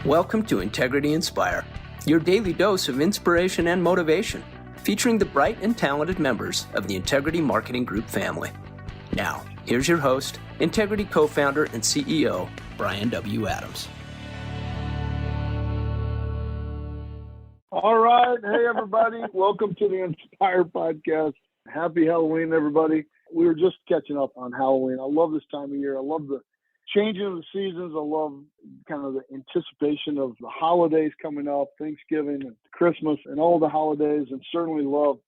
Welcome to Integrity Inspire, your daily dose of inspiration and motivation, featuring the bright and talented members of the Integrity Marketing Group family. Now, here's your host, Integrity co-founder and CEO, Brian W. Adams. All right. Hey, everybody. Welcome to the Inspire Podcast. Happy Halloween, everybody. We were just catching up on Halloween. I love this time of year. I love the changing of the seasons. I love kind of the anticipation of the holidays coming up, Thanksgiving and Christmas and all the holidays, and certainly love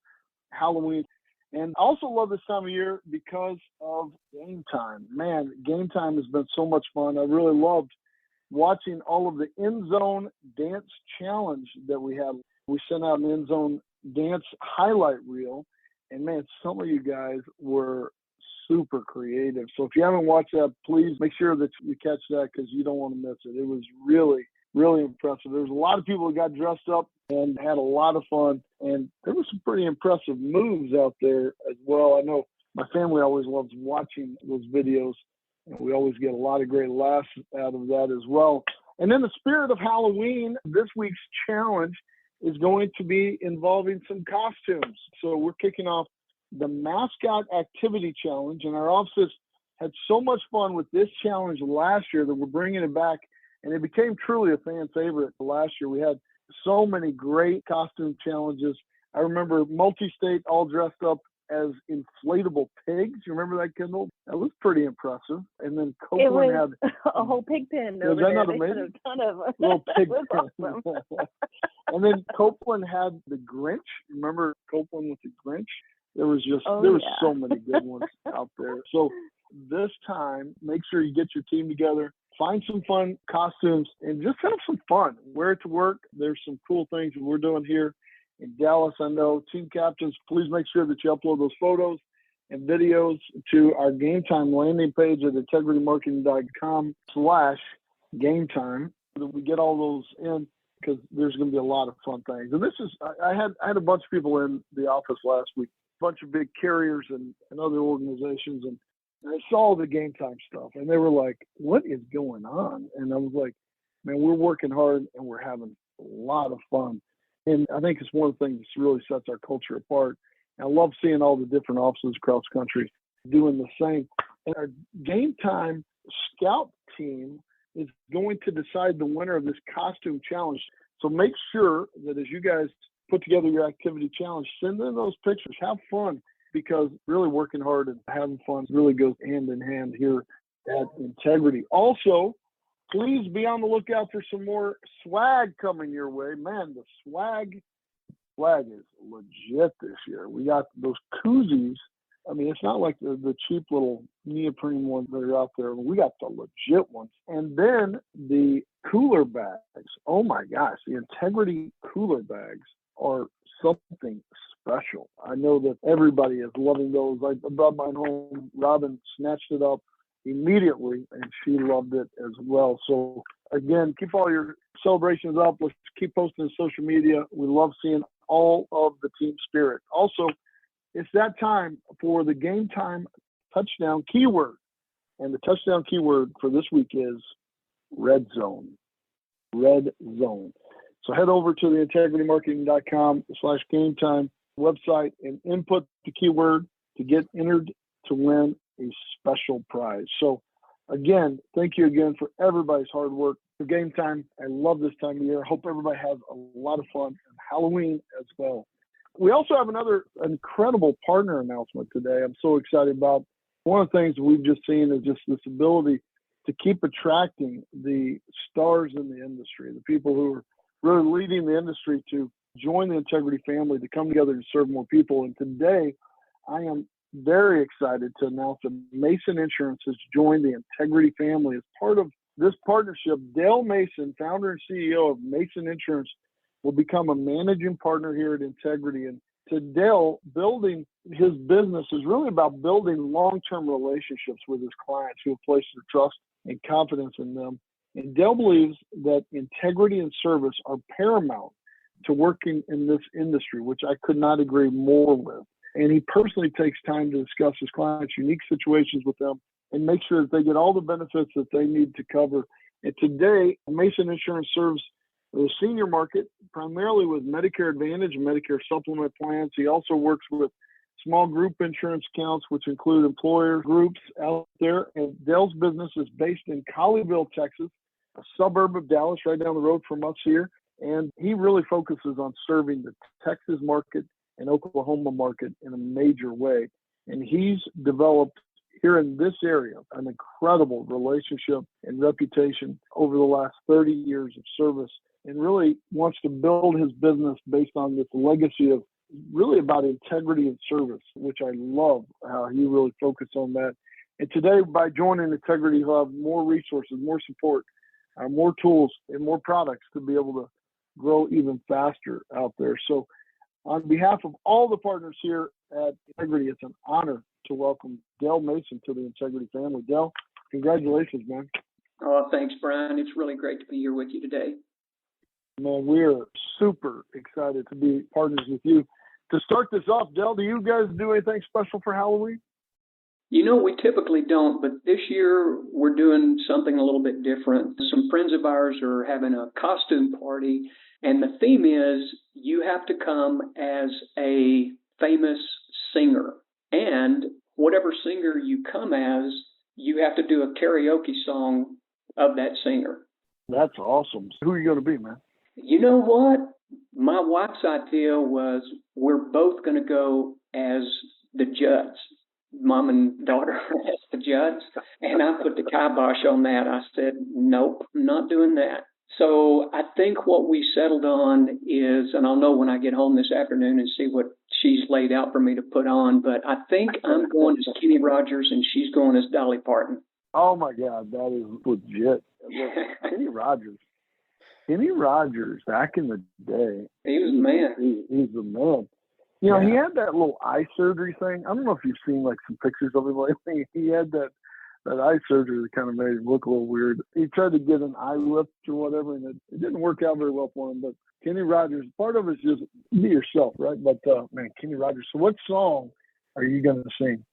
Halloween. And I also love this time of year because of Game Time. Man, Game Time has been so much fun. I really loved watching all of the End Zone Dance Challenge that we had. We sent out an End Zone Dance highlight reel, and man, some of you guys were super creative. So if you haven't watched that, please make sure that you catch that because you don't want to miss it. It was really, really impressive. There was a lot of people that got dressed up and had a lot of fun, and there were some pretty impressive moves out there as well. I know my family always loves watching those videos. We always get a lot of great laughs out of that as well. And in the spirit of Halloween, this week's challenge is going to be involving some costumes. So we're kicking off the Mascot Activity Challenge, and our offices had so much fun with this challenge last year that we're bringing it back, and it became truly a fan favorite last year. We had so many great costume challenges. I remember Multi-State all dressed up as inflatable pigs. You remember that, Kendall? That was pretty impressive. And then Copeland had a whole pig pen over there. Not amazing? A ton of little pig pen. awesome. And then Copeland had the Grinch. Remember Copeland with the Grinch? There was so many good ones out there. So this time, make sure you get your team together, find some fun costumes, and just have some fun. Wear it to work. There's some cool things that we're doing here in Dallas. I know team captains, please make sure that you upload those photos and videos to our Game Time landing page at integritymarketing.com/gametime so that we get all those in, because there's going to be a lot of fun things. And this is, I had a bunch of people in the office last week, a bunch of big carriers and other organizations, and I saw the Game Time stuff, and they were like, what is going on? And I was like, man, we're working hard, and we're having a lot of fun. And I think it's one of the things that really sets our culture apart. And I love seeing all the different offices across the country doing the same. And our Game Time Scout team is going to decide the winner of this costume challenge. So make sure that as you guys put together your activity challenge, send in those pictures, have fun, because really working hard and having fun really goes hand in hand here at Integrity. Also, please be on the lookout for some more swag coming your way. Man, the swag is legit this year. We got those koozies. I mean, it's not like the cheap little neoprene ones that are out there. We got the legit ones. And then the cooler bags. Oh my gosh, the Integrity cooler bags are something special. I know that everybody is loving those. I brought mine home. Robin snatched it up immediately, and she loved it as well. So again, keep all your celebrations up. Let's keep posting on social media. We love seeing all of the team spirit. Also, it's that time for the Game Time touchdown keyword, and the touchdown keyword for this week is red zone. Red zone. So head over to the integritymarketing.com/gametime website and input the keyword to get entered to win a special prize. So again, thank you again for everybody's hard work for Game Time. I love this time of year. I hope everybody has a lot of fun and Halloween as well. We also have another incredible partner announcement today I'm so excited about. One of the things we've just seen is just this ability to keep attracting the stars in the industry, the people who are really leading the industry to join the Integrity family, to come together and serve more people. And today, I am very excited to announce that Mason Insurance has joined the Integrity family. As part of this partnership, Dale Mason, founder and CEO of Mason Insurance, will become a managing partner here at Integrity. And to Dale, building his business is really about building long-term relationships with his clients who have placed their trust and confidence in them. And Dale believes that integrity and service are paramount to working in this industry, which I could not agree more with. And he personally takes time to discuss his clients' unique situations with them and make sure that they get all the benefits that they need to cover And today, Mason Insurance serves the senior market primarily with Medicare Advantage and Medicare supplement plans. He also works with small group insurance accounts, which include employer groups out there. And Dell's business is based in Colleyville, Texas, a suburb of Dallas, right down the road from us here. And he really focuses on serving the Texas market and Oklahoma market in a major way. And he's developed here in this area an incredible relationship and reputation over the last 30 years of service, and really wants to build his business based on this legacy of really about integrity and service, which I love how he really focused on that. And today, by joining Integrity, he'll have more resources, more support, more tools, and more products to be able to grow even faster out there. So on behalf of all the partners here at Integrity, it's an honor to welcome Dell Mason to the Integrity family. Dell, congratulations, man. Oh, thanks, Brian. It's really great to be here with you today. Man, we're super excited to be partners with you. To start this off, Dell, do you guys do anything special for Halloween? You know, we typically don't, but this year we're doing something a little bit different. Some friends of ours are having a costume party, and the theme is you have to come as a famous singer. And whatever singer you come as, you have to do a karaoke song of that singer. That's awesome. Who are you going to be, man? You know what? My wife's idea was we're both going to go as the Judds, mom and daughter as the Judds. And I put the kibosh on that. I said, nope, I'm not doing that. So I think what we settled on is, and I'll know when I get home this afternoon and see what she's laid out for me to put on, but I think I'm going as Kenny Rogers and she's going as Dolly Parton. Oh, my God, that is legit. Kenny Rogers. Kenny Rogers, back in the day. He was the man. He's the man. You know, He had that little eye surgery thing. I don't know if you've seen, like, some pictures of him lately. He had that eye surgery that kind of made him look a little weird. He tried to get an eye lift or whatever, and it didn't work out very well for him. But Kenny Rogers, part of it's just be yourself, right? But, man, Kenny Rogers. So what song are you going to sing?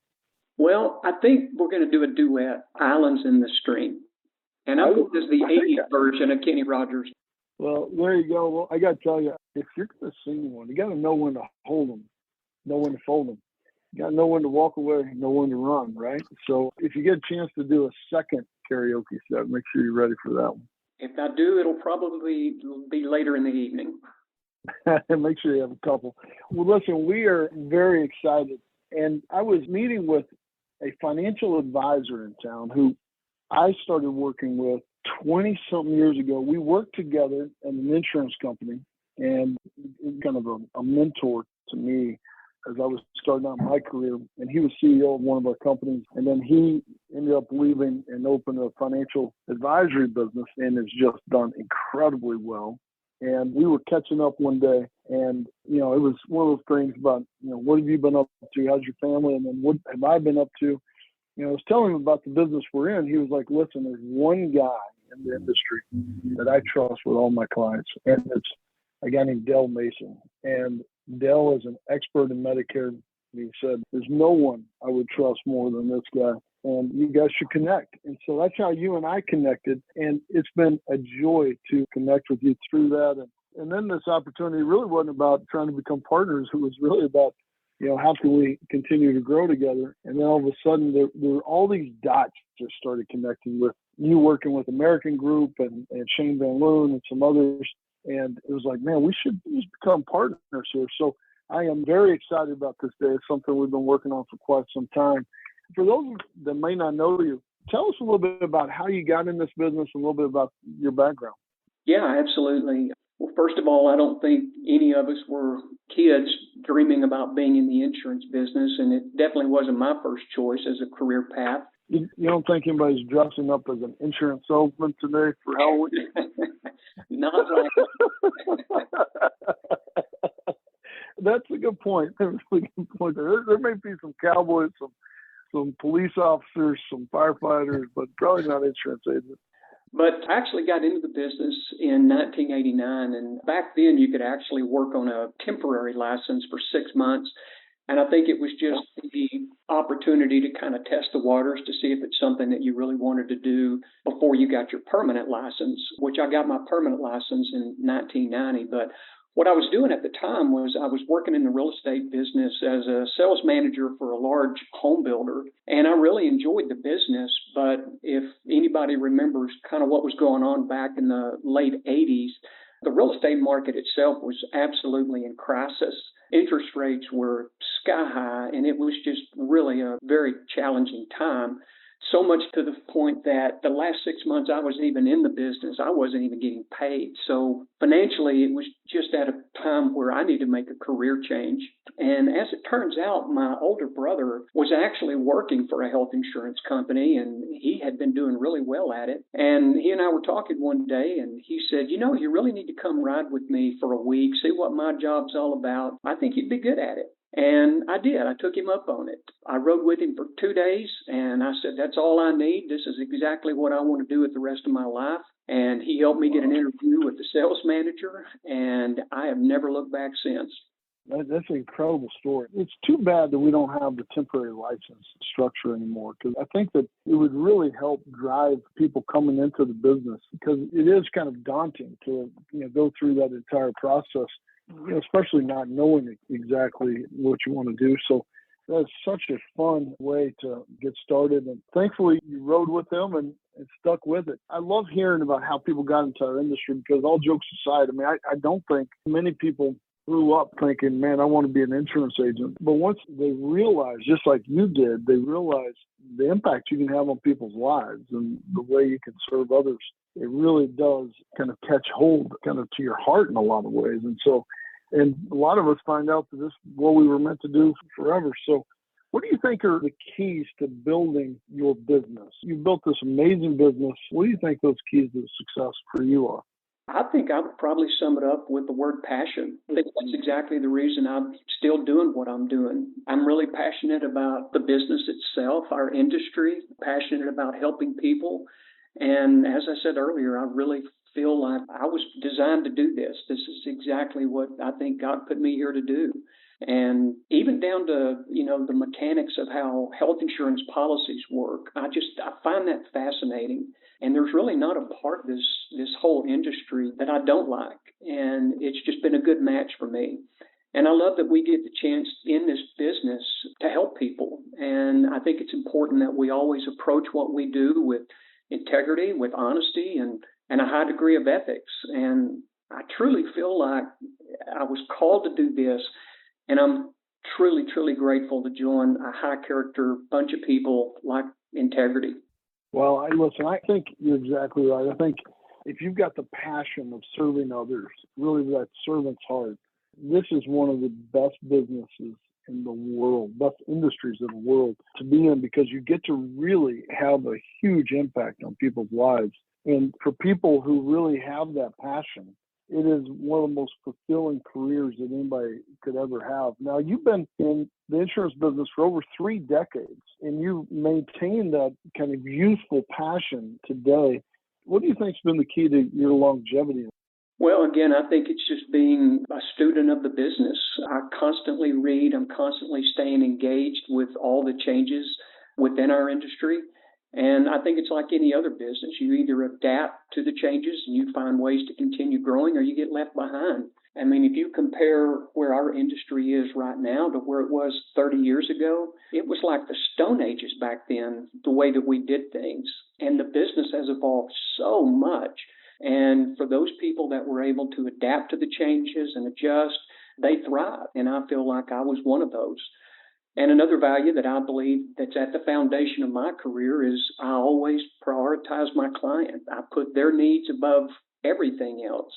Well, I think we're going to do a duet, Islands in the Stream. And I'm going as the 80s version of Kenny Rogers. Well, there you go. Well, I got to tell you, if you're going to sing one, you got to know when to hold them, know when to fold them. You got to know when to walk away, know when to run, right? So if you get a chance to do a second karaoke set, make sure you're ready for that one. If I do, it'll probably be later in the evening. Make sure you have a couple. Well, listen, we are very excited. And I was meeting with a financial advisor in town who I started working with 20-something years ago. We worked together at an insurance company, and kind of a mentor to me as I was starting out my career. And he was CEO of one of our companies. And then he ended up leaving and opened a financial advisory business and has just done incredibly well. And we were catching up one day, and, you know, it was one of those things about, you know, what have you been up to? How's your family? And then what have I been up to? You know, I was telling him about the business we're in. He was like, listen, there's one guy in the industry that I trust with all my clients, and it's a guy named Dell Mason. And Dell is an expert in Medicare. And he said, there's no one I would trust more than this guy, and you guys should connect. And so that's how you and I connected, and it's been a joy to connect with you through that. And then this opportunity really wasn't about trying to become partners. It was really about, you know, how can we continue to grow together? And then all of a sudden, there were all these dots just started connecting with you working with American Group and Shane Van Loon and some others. And it was like, man, we should just become partners here. So I am very excited about this day. It's something we've been working on for quite some time. For those that may not know you, tell us a little bit about how you got in this business and a little bit about your background. Yeah, absolutely. Well, first of all, I don't think any of us were kids dreaming about being in the insurance business, and it definitely wasn't my first choice as a career path. You don't think anybody's dressing up as an insurance salesman today for Halloween? Not like That's a good point. That's a good point. There may be some cowboys, some police officers, some firefighters, but probably not insurance agents. But I actually got into the business in 1989, and back then you could actually work on a temporary license for 6 months. And I think it was just the opportunity to kind of test the waters to see if it's something that you really wanted to do before you got your permanent license, which I got my permanent license in 1990. But what I was doing at the time was I was working in the real estate business as a sales manager for a large home builder, and I really enjoyed the business. But if anybody remembers kind of what was going on back in the late 80s, the real estate market itself was absolutely in crisis. Interest rates were sky high, and it was just really a very challenging time. So much to the point that the last 6 months I was even in the business, I wasn't even getting paid. So financially, it was just at a time where I needed to make a career change. And as it turns out, my older brother was actually working for a health insurance company, and he had been doing really well at it. And he and I were talking one day, and he said, you know, you really need to come ride with me for a week, see what my job's all about. I think you'd be good at it. And I did. I took him up on it. I rode with him for 2 days, and I said, that's all I need. This is exactly what I want to do with the rest of my life. And he helped me get an interview with the sales manager, and I have never looked back since. That's an incredible story. It's too bad that we don't have the temporary license structure anymore, because I think that it would really help drive people coming into the business, because it is kind of daunting to go through that entire process, especially not knowing exactly what you want to do. So that's such a fun way to get started. And thankfully, you rode with them and stuck with it. I love hearing about how people got into our industry, because all jokes aside, I mean, I don't think many people grew up thinking, man, I want to be an insurance agent. But once they realize, just like you did, they realize the impact you can have on people's lives and the way you can serve others. It really does kind of catch hold kind of to your heart in a lot of ways. And a lot of us find out that this is what we were meant to do forever. So what do you think are the keys to building your business? You built this amazing business. What do you think those keys to success for you are? I think I would probably sum it up with the word passion. I think that's exactly the reason I'm still doing what I'm doing. I'm really passionate about the business itself, our industry, passionate about helping people. And as I said earlier, I really feel like I was designed to do this. This is exactly what I think God put me here to do. And even down to, the mechanics of how health insurance policies work, I find that fascinating. And there's really not a part of this whole industry that I don't like. And it's just been a good match for me. And I love that we get the chance in this business to help people. And I think it's important that we always approach what we do with integrity, with honesty, and a high degree of ethics. And I truly feel like I was called to do this, and I'm truly, truly grateful to join a high character bunch of people like Integrity. Well, I think you're exactly right. I think if you've got the passion of serving others, really that servant's heart, this is one of the best businesses in the world, best industries in the world to be in, because you get to really have a huge impact on people's lives. And for people who really have that passion, it is one of the most fulfilling careers that anybody could ever have. Now, you've been in the insurance business for over 3 decades, and you maintain that kind of youthful passion today. What do you think has been the key to your longevity? Well, again, I think it's just being a student of the business. I constantly read. I'm constantly staying engaged with all the changes within our industry. And I think it's like any other business. You either adapt to the changes and you find ways to continue growing, or you get left behind. I mean, if you compare where our industry is right now to where it was 30 years ago, it was like the Stone Ages back then, the way that we did things. And the business has evolved so much. And for those people that were able to adapt to the changes and adjust, they thrive. And I feel like I was one of those. And another value that I believe that's at the foundation of my career is I always prioritize my client. I put their needs above everything else.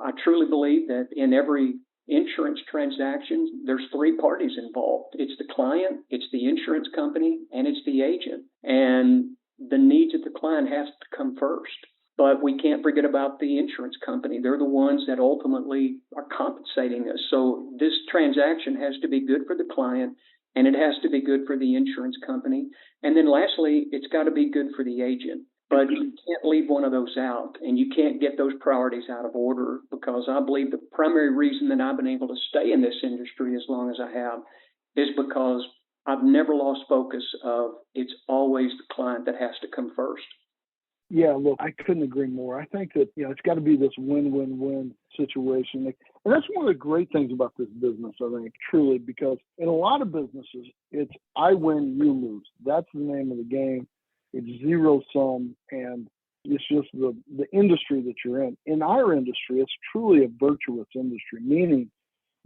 I truly believe that in every insurance transaction, there's 3 parties involved. It's the client, it's the insurance company, and it's the agent. And the needs of the client has to come first. But we can't forget about the insurance company. They're the ones that ultimately are compensating us. So this transaction has to be good for the client, and it has to be good for the insurance company. And then lastly, it's got to be good for the agent. But you can't leave one of those out, and you can't get those priorities out of order, because I believe the primary reason that I've been able to stay in this industry as long as I have is because I've never lost focus of it's always the client that has to come first. Yeah, look, I couldn't agree more. I think that, it's got to be this win-win-win situation. And that's one of the great things about this business, I think, truly, because in a lot of businesses, it's I win, you lose. That's the name of the game. It's zero sum, and it's just the industry that you're in. In our industry, it's truly a virtuous industry, meaning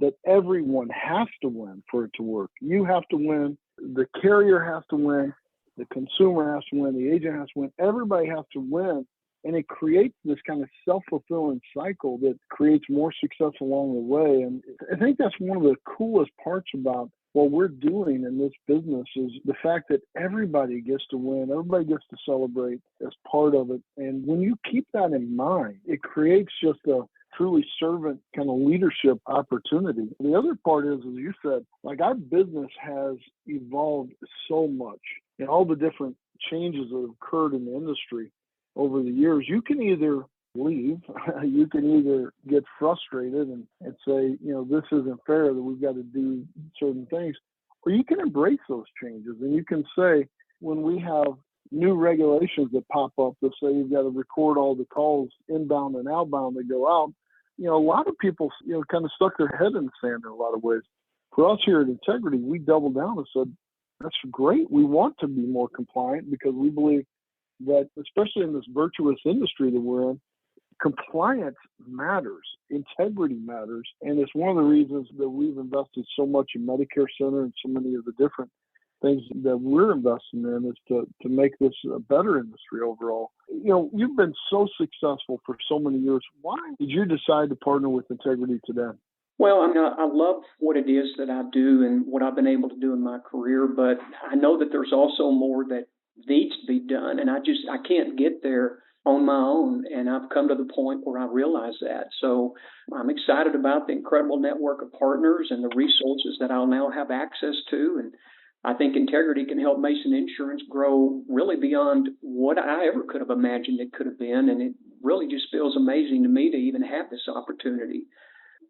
that everyone has to win for it to work. You have to win. The carrier has to win. The consumer has to win. The agent has to win. Everybody has to win. And it creates this kind of self-fulfilling cycle that creates more success along the way. And I think that's one of the coolest parts about what we're doing in this business is the fact that everybody gets to win. Everybody gets to celebrate as part of it. And when you keep that in mind, it creates just a truly servant kind of leadership opportunity. The other part is, as you said, like our business has evolved so much and all the different changes that have occurred in the industry over the years. You can either leave, you can either get frustrated and say, this isn't fair that we've got to do certain things, or you can embrace those changes. And you can say, when we have new regulations that pop up that say you've got to record all the calls inbound and outbound that go out, a lot of people, kind of stuck their head in the sand in a lot of ways. For us here at Integrity, we doubled down and said, that's great. We want to be more compliant because we believe that, especially in this virtuous industry that we're in, compliance matters, integrity matters, and it's one of the reasons that we've invested so much in Medicare Center and so many of the different things that we're investing in is to make this a better industry overall. You've been so successful for so many years. Why did you decide to partner with Integrity today? Well, I love what it is that I do and what I've been able to do in my career, but I know that there's also more that needs to be done, and I can't get there on my own, and I've come to the point where I realize that. So I'm excited about the incredible network of partners and the resources that I'll now have access to, and I think Integrity can help Mason Insurance grow really beyond what I ever could have imagined it could have been, and it really just feels amazing to me to even have this opportunity.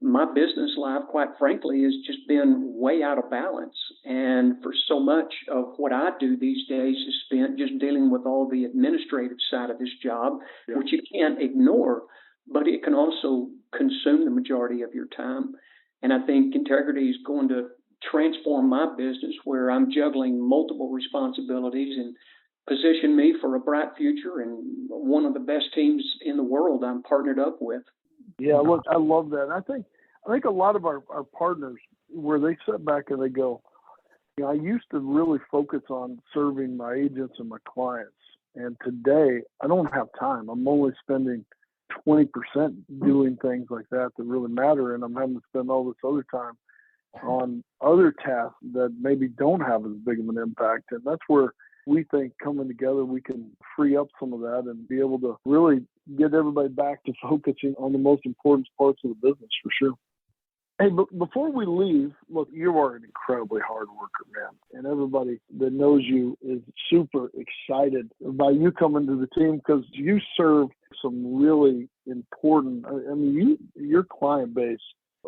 My business life, quite frankly, has just been way out of balance. And for so much of what I do these days is spent just dealing with all the administrative side of this job, which you can't ignore, but it can also consume the majority of your time. And I think Integrity is going to transform my business where I'm juggling multiple responsibilities and position me for a bright future and one of the best teams in the world I'm partnered up with. Yeah, look, I love that. I think a lot of our partners, where they sit back and they go, I used to really focus on serving my agents and my clients. And today, I don't have time. I'm only spending 20% doing things like that really matter. And I'm having to spend all this other time on other tasks that maybe don't have as big of an impact. And that's where we think coming together, we can free up some of that and be able to really get everybody back to focusing on the most important parts of the business, for sure. Hey, but before we leave, look, you are an incredibly hard worker, man. And everybody that knows you is super excited about you coming to the team because you serve some really important, your client base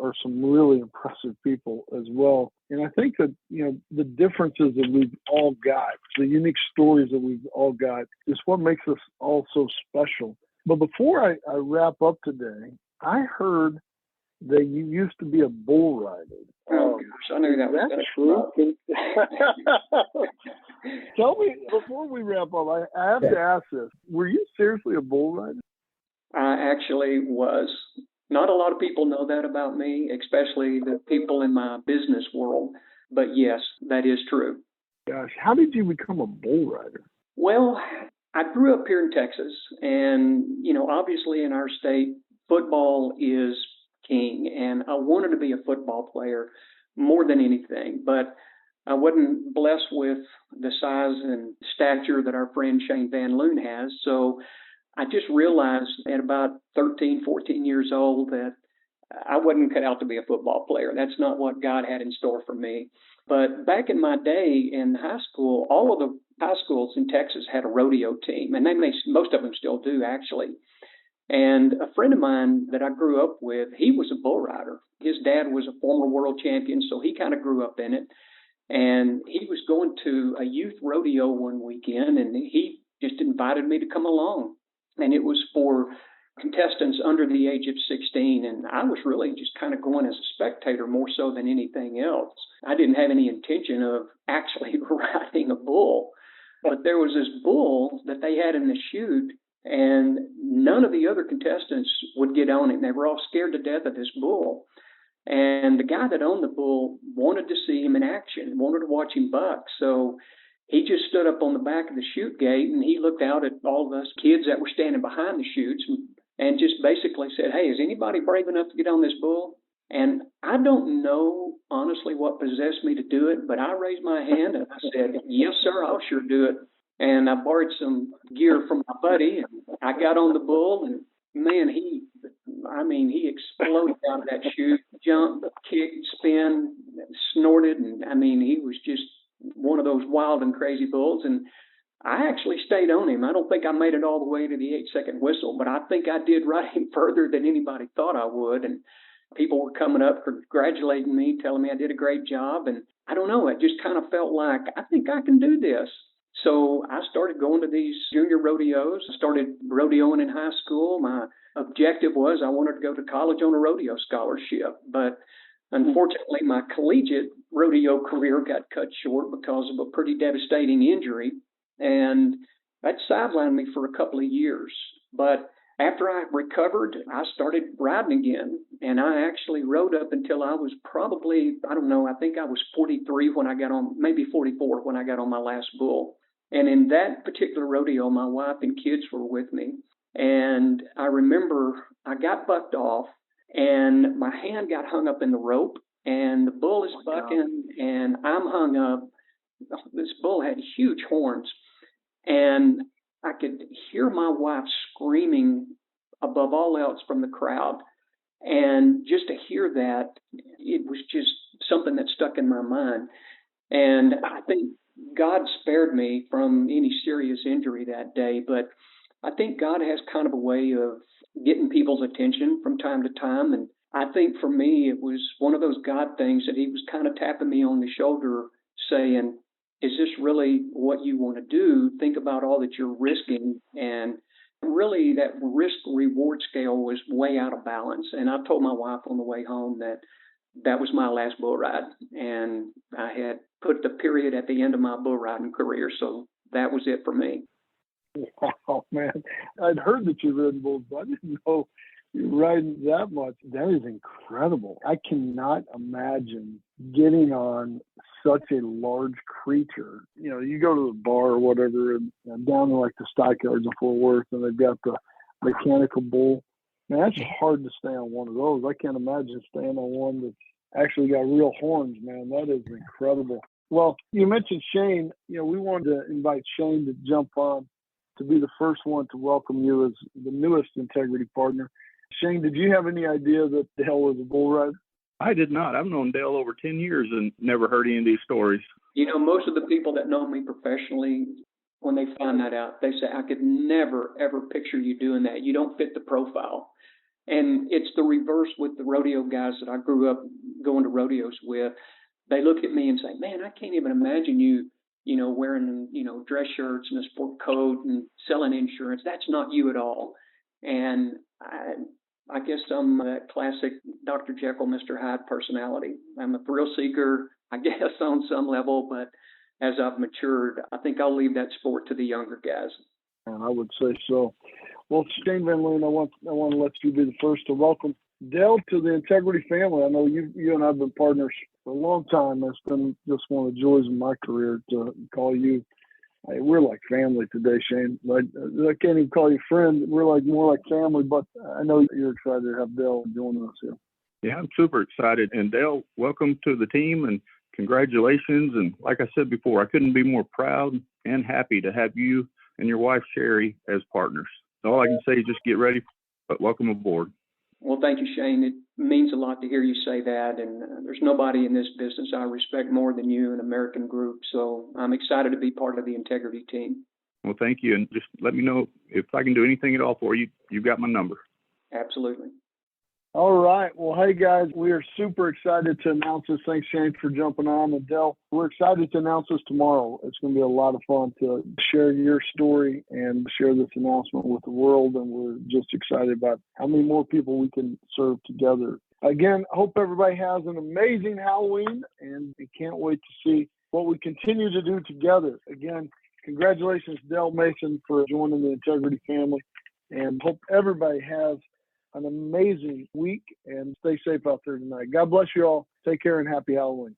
are some really impressive people as well. And I think that, the differences that we've all got, the unique stories that we've all got is what makes us all so special. But before I wrap up today, I heard that you used to be a bull rider. Oh, gosh, I knew that was true. Tell me, before we wrap up, I have to ask this. Were you seriously a bull rider? I actually was. Not a lot of people know that about me, especially the people in my business world. But yes, that is true. Gosh, how did you become a bull rider? Well, I grew up here in Texas, and, obviously in our state, football is king, and I wanted to be a football player more than anything, but I wasn't blessed with the size and stature that our friend Shane Van Loon has, so I just realized at about 13, 14 years old that I wasn't cut out to be a football player. That's not what God had in store for me. But back in my day in high school, all of the high schools in Texas had a rodeo team, and most of them still do, actually. And a friend of mine that I grew up with, he was a bull rider. His dad was a former world champion, so he kind of grew up in it. And he was going to a youth rodeo one weekend, and he just invited me to come along. And it was for contestants under the age of 16. And I was really just kind of going as a spectator more so than anything else. I didn't have any intention of actually riding a bull. But there was this bull that they had in the chute, and none of the other contestants would get on it. And they were all scared to death of this bull. And the guy that owned the bull wanted to see him in action, wanted to watch him buck. So he just stood up on the back of the chute gate, and he looked out at all of us kids that were standing behind the chutes and just basically said, "Hey, is anybody brave enough to get on this bull?" And I don't know, honestly, what possessed me to do it, but I raised my hand and I said, "Yes, sir, I'll sure do it." And I borrowed some gear from my buddy, and I got on the bull, and man, he exploded out of that chute, jumped, kicked, spin, snorted, and he was just one of those wild and crazy bulls. And I actually stayed on him. I don't think I made it all the way to the 8-second whistle, but I think I did ride him further than anybody thought I would. And people were coming up congratulating me, telling me I did a great job. And I don't know, it just kind of felt like, I think I can do this. So I started going to these junior rodeos. I started rodeoing in high school. My objective was I wanted to go to college on a rodeo scholarship. But unfortunately, my collegiate rodeo career got cut short because of a pretty devastating injury. And that sidelined me for a couple of years. But after I recovered, I started riding again. And I actually rode up until I was probably, I don't know, I think I was 43 when I got on, maybe 44 when I got on my last bull. And in that particular rodeo, my wife and kids were with me. And I remember I got bucked off and my hand got hung up in the rope and the bull is bucking and I'm hung up. This bull had huge horns and I could hear my wife screaming above all else from the crowd. And just to hear that, it was just something that stuck in my mind. And I think God spared me from any serious injury that day, but I think God has kind of a way of getting people's attention from time to time. And I think for me, it was one of those God things that he was kind of tapping me on the shoulder saying, "Is this really what you want to do? Think about all that you're risking." And really that risk reward scale was way out of balance. And I told my wife on the way home that was my last bull ride. And I had put the period at the end of my bull riding career. So that was it for me. Wow, man. I'd heard that you've ridden bulls, but I didn't know you're riding that much. That is incredible. I cannot imagine getting on such a large creature. You know, you go to the bar or whatever, and down in like the stockyards in Fort Worth, and they've got the mechanical bull. Man, that's hard to stay on one of those. I can't imagine staying on one that's actually got real horns, man. That is incredible. Well, you mentioned Shane. You know, we wanted to invite Shane to jump on to be the first one to welcome you as the newest Integrity partner. Shane, did you have any idea that Dale was a bull rider? I did not. I've known Dale over 10 years and never heard any of these stories. You know, most of the people that know me professionally, when they find that out, they say, "I could never, ever picture you doing that. You don't fit the profile." And it's the reverse with the rodeo guys that I grew up going to rodeos with. They look at me and say, "Man, I can't even imagine you, wearing, dress shirts and a sport coat and selling insurance. That's not you at all." And I guess I'm that classic Dr. Jekyll, Mr. Hyde personality. I'm a thrill seeker, I guess, on some level, but as I've matured, I think I'll leave that sport to the younger guys. And I would say so. Well, Shane Van Loon, I want to let you be the first to welcome Dale to the Integrity family. I know you and I have been partners for a long time. It's been just one of the joys of my career to call you. We're like family today, Shane. I can't even call you friend. We're like more like family, but I know you're excited to have Dale joining us here. Yeah, I'm super excited. And Dale, welcome to the team and congratulations. And like I said before, I couldn't be more proud and happy to have you and your wife, Sherry, as partners. All I can say is just get ready, but welcome aboard. Well, thank you, Shane. It means a lot to hear you say that. And there's nobody in this business I respect more than you and American Group. So I'm excited to be part of the Integrity team. Well, thank you. And just let me know if I can do anything at all for you. You've got my number. Absolutely. All right. Well, hey, guys, we are super excited to announce this. Thanks, Shane, for jumping on. And Del, we're excited to announce this tomorrow. It's going to be a lot of fun to share your story and share this announcement with the world. And we're just excited about how many more people we can serve together. Again, I hope everybody has an amazing Halloween, and we can't wait to see what we continue to do together. Again, congratulations, Del Mason, for joining the Integrity family, and hope everybody has an amazing week and stay safe out there tonight. God bless you all. Take care and happy Halloween.